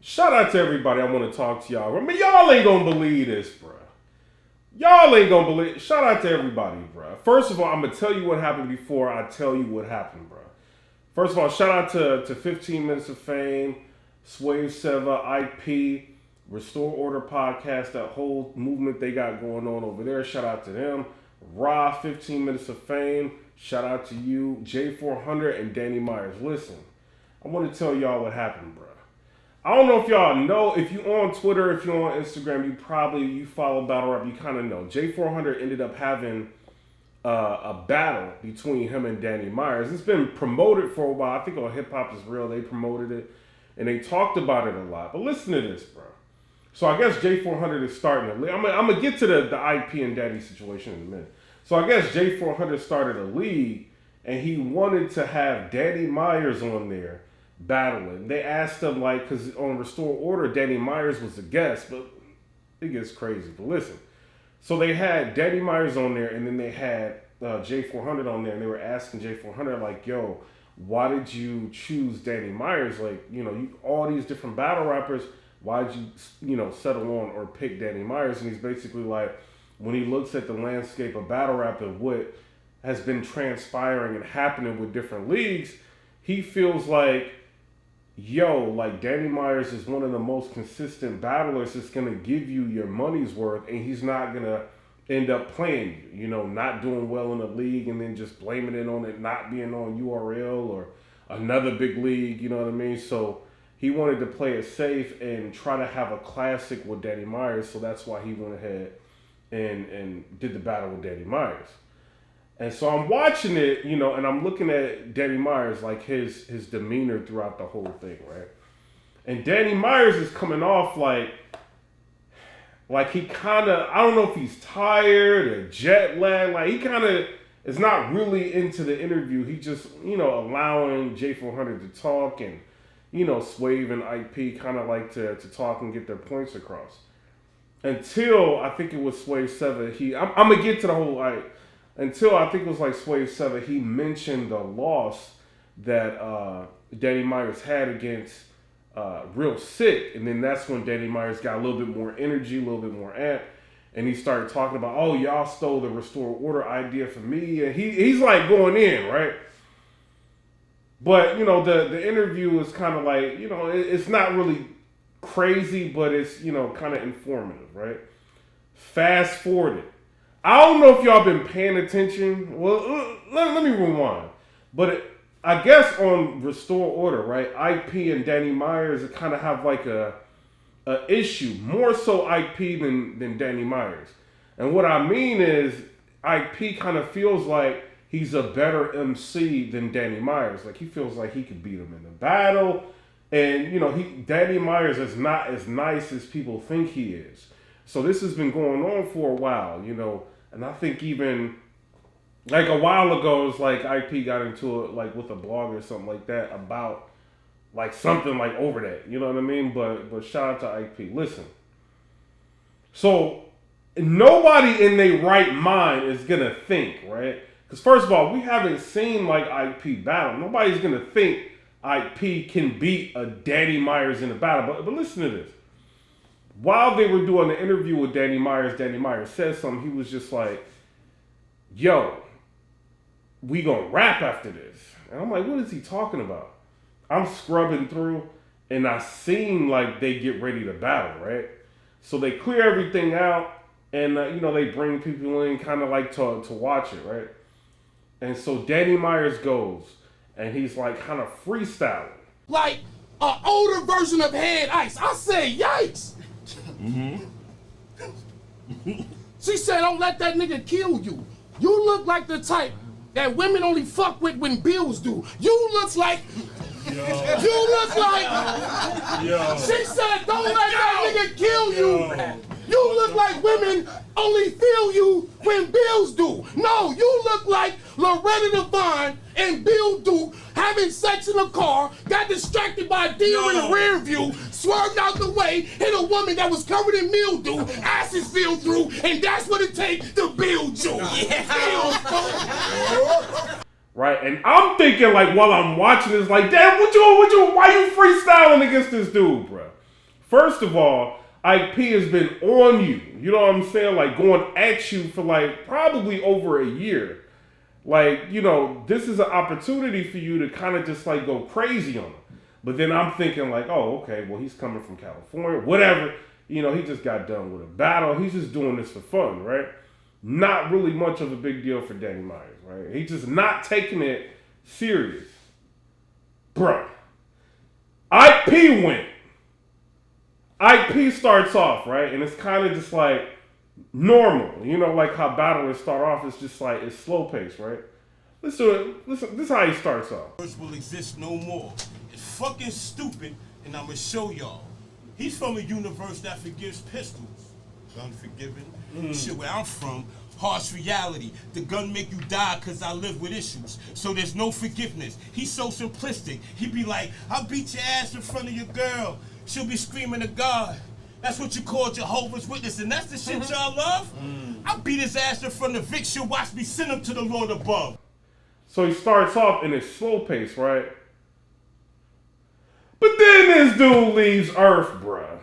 Shout out to everybody. I want to talk to y'all. I mean, y'all ain't gonna believe this, bro. Y'all ain't gonna believe. Shout out to everybody, bro. First of all, I'm gonna tell you what happened before I tell you what happened, bro. First of all, shout out to 15 Minutes of Fame, Swave Seva, IP, Restore Order Podcast, that whole movement they got going on over there. Shout out to them. Raw, 15 Minutes of Fame. Shout out to you, J400 and Danny Myers. Listen, I want to tell y'all what happened, bro. I don't know if y'all know, if you on Twitter, if you're on Instagram, you follow Battle Rap, you kind of know. J400 ended up having a battle between him and Danny Myers. It's been promoted for a while. I think on Hip Hop Is Real, they promoted it, and they talked about it a lot. But listen to this, bro. So I guess J400 is starting to, I'm going to get to the IP and Daddy situation in a minute. So I guess J400 started a league, and he wanted to have Danny Myers on there battling. They asked him, like, because on Restore Order, Danny Myers was a guest, but it gets crazy. But listen, so they had Danny Myers on there, and then they had J400 on there, and they were asking J400, like, yo, why did you choose Danny Myers? Like, all these different battle rappers, why did you, settle on or pick Danny Myers? And he's basically like, when he looks at the landscape of battle rap and what has been transpiring and happening with different leagues, he feels like, like Danny Myers is one of the most consistent battlers that's going to give you your money's worth, and he's not going to end up playing you, not doing well in the league and then just blaming it on it not being on URL or another big league, you know what I mean? So he wanted to play it safe and try to have a classic with Danny Myers, so that's why he went ahead and did the battle with Danny Myers. And so I'm watching it, and I'm looking at Danny Myers, like his demeanor throughout the whole thing, right? And Danny Myers is coming off like he kind of, I don't know if he's tired or jet lag, like he kind of is not really into the interview. He just, allowing J400 to talk, and, Swave and IP kind of like to talk and get their points across. Until, I think it was Swave Seva, I'm going to get to the whole, until I think it was like Swave Seva, he mentioned the loss that Danny Myers had against Real Sick. And then that's when Danny Myers got a little bit more energy, a little bit more amp. And he started talking about, oh, y'all stole the Restore Order idea from me. And he's like going in, right? But, the interview is kind of like, it's not really crazy, but it's, kind of informative, right? Fast forwarded. I don't know if y'all been paying attention. Well, let me rewind. But I guess on Restore Order, right, IP and Danny Myers kind of have like a issue. More so IP than Danny Myers. And what I mean is IP kind of feels like he's a better MC than Danny Myers. Like he feels like he could beat him in the battle. And, Danny Myers is not as nice as people think he is. So this has been going on for a while, and I think even like a while ago, it's like IP got into it like with a blog or something like that about like something like over that, you know what I mean? But shout out to IP. Listen, so nobody in their right mind is gonna think, right? Because first of all, we haven't seen like IP battle. Nobody's gonna think IP can beat a Danny Myers in a battle. But listen to this. While they were doing the interview with Danny Myers said something. He was just like, yo, we gonna rap after this. And I'm like, what is he talking about? I'm scrubbing through, and I seen like they get ready to battle, right? So they clear everything out, and they bring people in kind of like to watch it, right? And so Danny Myers goes, and he's like kind of freestyling. Like an older version of Head Ice. I say, yikes. Mm-hmm. She said, don't let that nigga kill you. You look like the type that women only fuck with when bills do. You look like... You look like... She said, don't let that nigga kill you. You look like women only feel you when bills do. No, you look like Loretta Devine and Bill Duke having sex in a car, got distracted by a deer in the rear view, swerved out the way, hit a woman that was covered in mildew, asses fell through, and that's what it takes to build you. Right, and I'm thinking like while I'm watching this, like, damn, why you freestyling against this dude, bro? First of all, Ike P has been on you. You know what I'm saying? Like going at you for like probably over a year. Like, you know, this is an opportunity for you to kind of just like go crazy on him. But then I'm thinking like, oh, okay, well, he's coming from California, whatever. You know, he just got done with a battle. He's just doing this for fun, right? Not really much of a big deal for Danny Myers, right? He's just not taking it serious. Bro, Ike P went. Ike P starts off, right? And it's kind of just like normal. You know, like how battlers start off, it's just like, it's slow pace, right? Listen, this is how he starts off. Will exist no more. It's fucking stupid, and I'ma show y'all. He's from a universe that forgives pistols. Unforgiven. Shit, where I'm from, harsh reality. The gun make you die cause I live with issues. So there's no forgiveness. He's so simplistic. He be like, I'll beat your ass in front of your girl. She'll be screaming to God. That's what you call Jehovah's Witness, and that's the shit y'all love? I'll beat his ass in front of Vic. She'll watch me send him to the Lord above. So he starts off in a slow pace, right? But then this dude leaves Earth, bruh.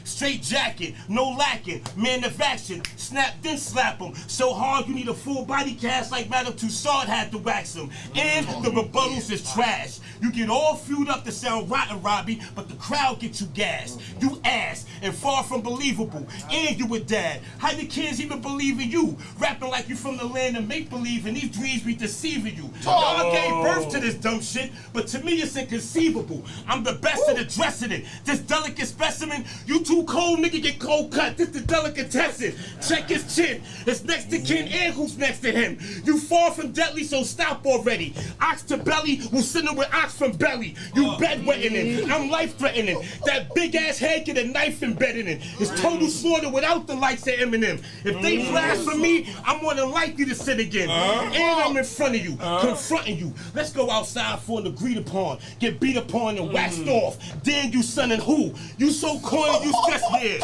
Straight jacket, no lacking, man of action, snap then slap him. So hard you need a full body cast like Madame Tussauds had to wax him. And the rebuttals is trash. You get all fueled up to sound rotten, Robbie, but the crowd gets you gassed. You ass, and far from believable. And you a dad. How your kids even believe in you? Rapping like you from the land of make-believe, and these dreams be deceiving you. Y'all gave birth to this dumb shit, but to me it's inconceivable. I'm the best at addressing it. This delicate specimen, you too cold, nigga, get cold cut. This the delicatessen. Check his chin. It's next to kin and who's next to him. You far from deadly, so stop already. Ox to belly will send him with ox from belly. You bedwetting it. I'm life threatening. That big ass head get a knife embedded in. It's total slaughter without the likes of Eminem. If they flash for me, I'm more than likely to sit again. And I'm in front of you, confronting you. Let's go outside for an agreed upon. Get beat upon and waxed off. Then you son and who? You so corny, you stress here.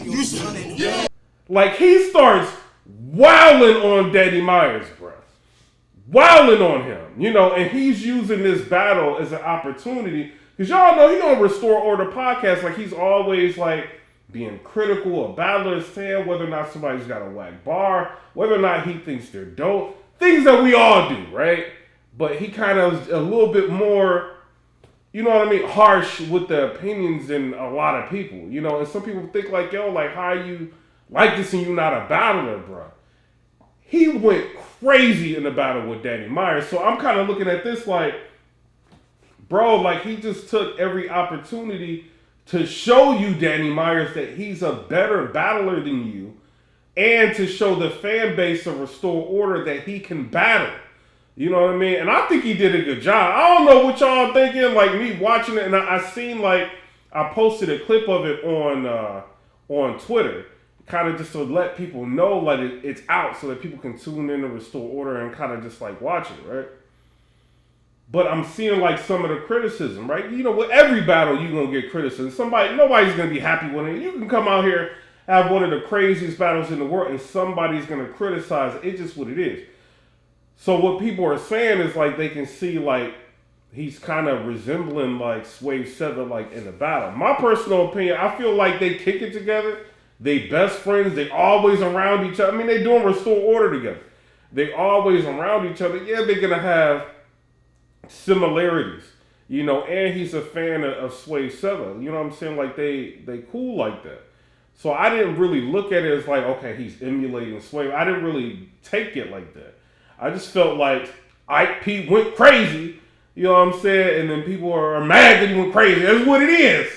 You son and yeah. Like he starts wilding on Danny Myers, bro. Wilding on him, you know, and he's using this battle as an opportunity because y'all know he on Restore Order podcast, like he's always like being critical of battlers, saying whether or not somebody's got a whack bar, whether or not he thinks they're dope, things that we all do, right? But he kind of is a little bit more, you know what I mean, harsh with the opinions than a lot of people, you know, and some people think like, yo, like how you like this and you not a battler, bro. He went crazy in the battle with Danny Myers. So I'm kind of looking at this like, bro, like he just took every opportunity to show you, Danny Myers, that he's a better battler than you and to show the fan base of Restore Order that he can battle. You know what I mean? And I think he did a good job. I don't know what y'all thinking, like me watching it, and I seen like, I posted a clip of it on Twitter. Kind of just to let people know like it's out so that people can tune in to Restore Order and kind of just like watch it, right? But I'm seeing like some of the criticism, right? You know, with every battle you're gonna get criticism. Nobody's gonna be happy with it. You can come out here, have one of the craziest battles in the world, and somebody's gonna criticize it. It's just what it is. So what people are saying is like they can see like he's kind of resembling like Swave 7 like in the battle. My personal opinion, I feel like they kick it together. They best friends. They always around each other. I mean, they doing Restore Order together. They always around each other. Yeah, they're going to have similarities, you know, and he's a fan of Swave 7. You know what I'm saying? Like, they cool like that. So I didn't really look at it as like, okay, he's emulating Swave. I didn't really take it like that. I just felt like Ike P went crazy, you know what I'm saying? And then people are mad that he went crazy. That's what it is.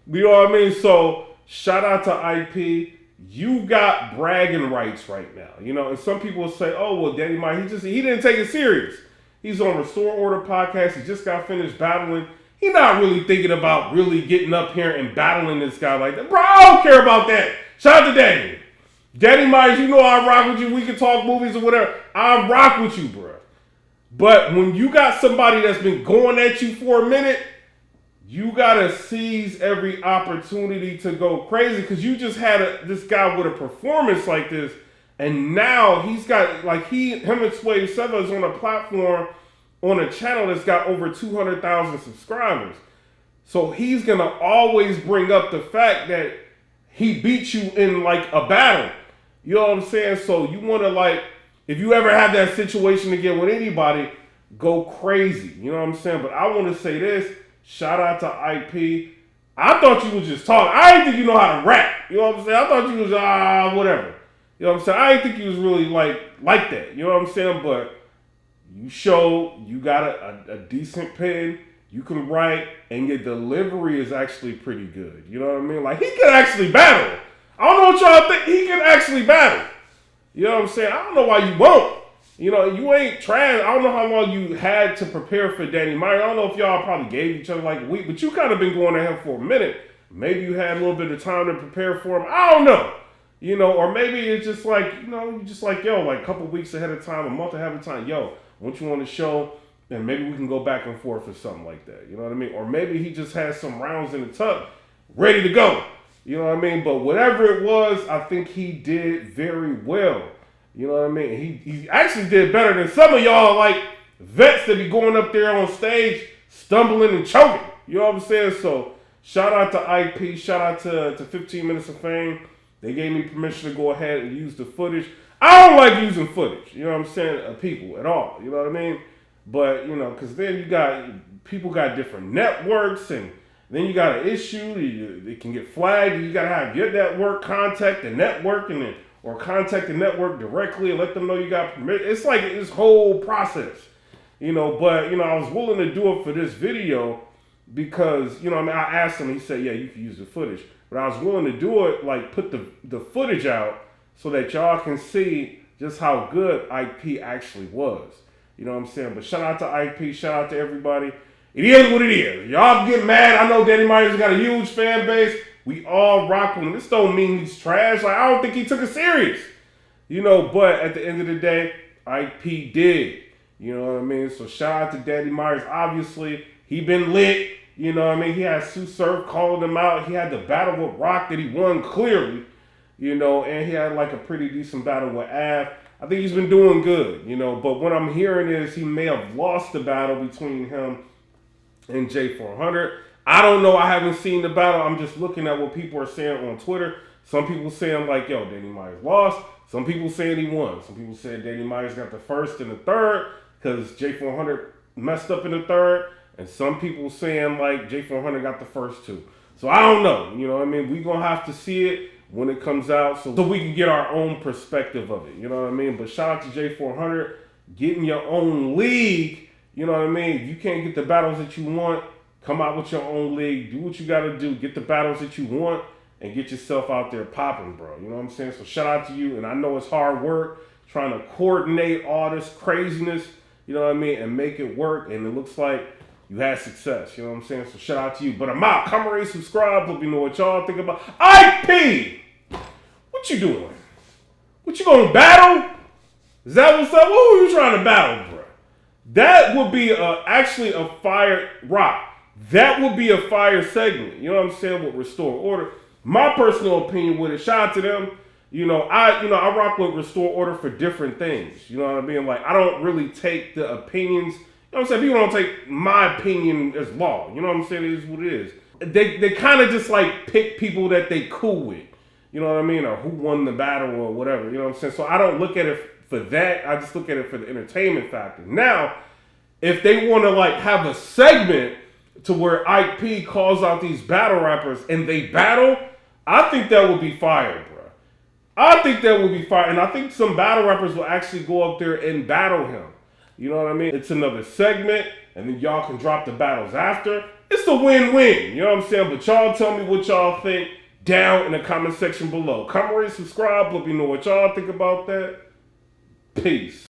You know what I mean? So shout out to IP. You got bragging rights right now, you know. And some people will say, "Oh, well, Danny Myers, he didn't take it serious. He's on Restore Order podcast. He just got finished battling. He's not really thinking about really getting up here and battling this guy like that, bro. I don't care about that. Shout out to Danny. Danny Myers, you know I rock with you. We can talk movies or whatever. I rock with you, bro. But when you got somebody that's been going at you for a minute, you gotta seize every opportunity to go crazy because you just had this guy with a performance like this, and now he's got like him and Swave 7 is on a platform on a channel that's got over 200,000 subscribers. So he's gonna always bring up the fact that he beat you in like a battle. You know what I'm saying? So you wanna like, if you ever have that situation again with anybody, go crazy. You know what I'm saying? But I wanna say this, shout out to IP. I thought you was just talking. I didn't think you know how to rap. You know what I'm saying? I thought you was whatever. You know what I'm saying? I didn't think you was really like that. You know what I'm saying? But you showed you got a decent pen. You can write, and your delivery is actually pretty good. You know what I mean? Like, he can actually battle. I don't know what y'all think. He can actually battle. You know what I'm saying? I don't know why you won't. You know, you ain't trash. I don't know how long you had to prepare for Danny Meyer. I don't know if y'all probably gave each other like a week, but you kind of been going at him for a minute. Maybe you had a little bit of time to prepare for him. I don't know. You know, or maybe it's just like, you know, you just like, yo, like a couple weeks ahead of time, a month ahead of time, yo, what you want to show? And maybe we can go back and forth or something like that. You know what I mean? Or maybe he just has some rounds in the tuck ready to go. You know what I mean? But whatever it was, I think he did very well. You know what I mean? He actually did better than some of y'all like vets that be going up there on stage stumbling and choking. You know what I'm saying? So shout out to IP. Shout out to 15 Minutes of Fame. They gave me permission to go ahead and use the footage. I don't like using footage, you know what I'm saying, of people at all. You know what I mean? But, you know, because then you got, people got different networks, and then you got an issue, it can get flagged, you got to have your network contact the network, and then, or contact the network directly and let them know you got permission. It's like this whole process, you know, but, you know, I was willing to do it for this video because, you know, I mean, I asked him, he said, yeah, you can use the footage. But I was willing to do it, like put the footage out so that y'all can see just how good IP actually was. You know what I'm saying? But shout out to IP, shout out to everybody. It is what it is. Y'all get mad. I know Danny Myers got a huge fan base. We all rock with him. This don't mean he's trash. Like, I don't think he took it serious. You know, but at the end of the day, IP did. You know what I mean? So shout out to Danny Myers. Obviously, he been lit. You know what I mean? He had Sue Surf calling him out. He had the battle with Rock that he won clearly. You know, and he had like a pretty decent battle with Av. I think he's been doing good, you know, but what I'm hearing is he may have lost the battle between him and J400. I don't know. I haven't seen the battle. I'm just looking at what people are saying on Twitter. Some people saying like, yo, Danny Myers lost. Some people saying he won. Some people saying Danny Myers got the first and the third because J400 messed up in the third. And some people saying like J400 got the first two. So I don't know. You know what I mean? We're going to have to see it when it comes out so we can get our own perspective of it. You know what I mean? But shout out to J400. Getting your own league. You know what I mean? If you can't get the battles that you want, come out with your own league. Do what you got to do. Get the battles that you want and get yourself out there popping, bro. You know what I'm saying? So shout out to you. And I know it's hard work trying to coordinate all this craziness, you know what I mean, and make it work. And it looks like you had success, you know what I'm saying? So shout out to you. But I'm out. Come rate, subscribe. Let me know what y'all think about IP. What you doing? What you gonna battle? Is that what's up? What were you trying to battle, bro? That would be actually a fire rock. That would be a fire segment. You know what I'm saying? With Restore Order. My personal opinion with it. Shout out to them. I rock with Restore Order for different things. You know what I mean? Like, I don't really take the opinions. You know what I'm saying? People don't take my opinion as law. You know what I'm saying? It is what it is. They kind of just like pick people that they cool with. You know what I mean? Or who won the battle or whatever. You know what I'm saying? So I don't look at it for that. I just look at it for the entertainment factor. Now, if they want to like have a segment to where IP calls out these battle rappers and they battle, I think that would be fire, bro. I think that would be fire. And I think some battle rappers will actually go up there and battle him. You know what I mean? It's another segment, and then y'all can drop the battles after. It's a win-win. You know what I'm saying? But y'all tell me what y'all think down in the comment section below. Comment, rate, subscribe. Let me know what y'all think about that. Peace.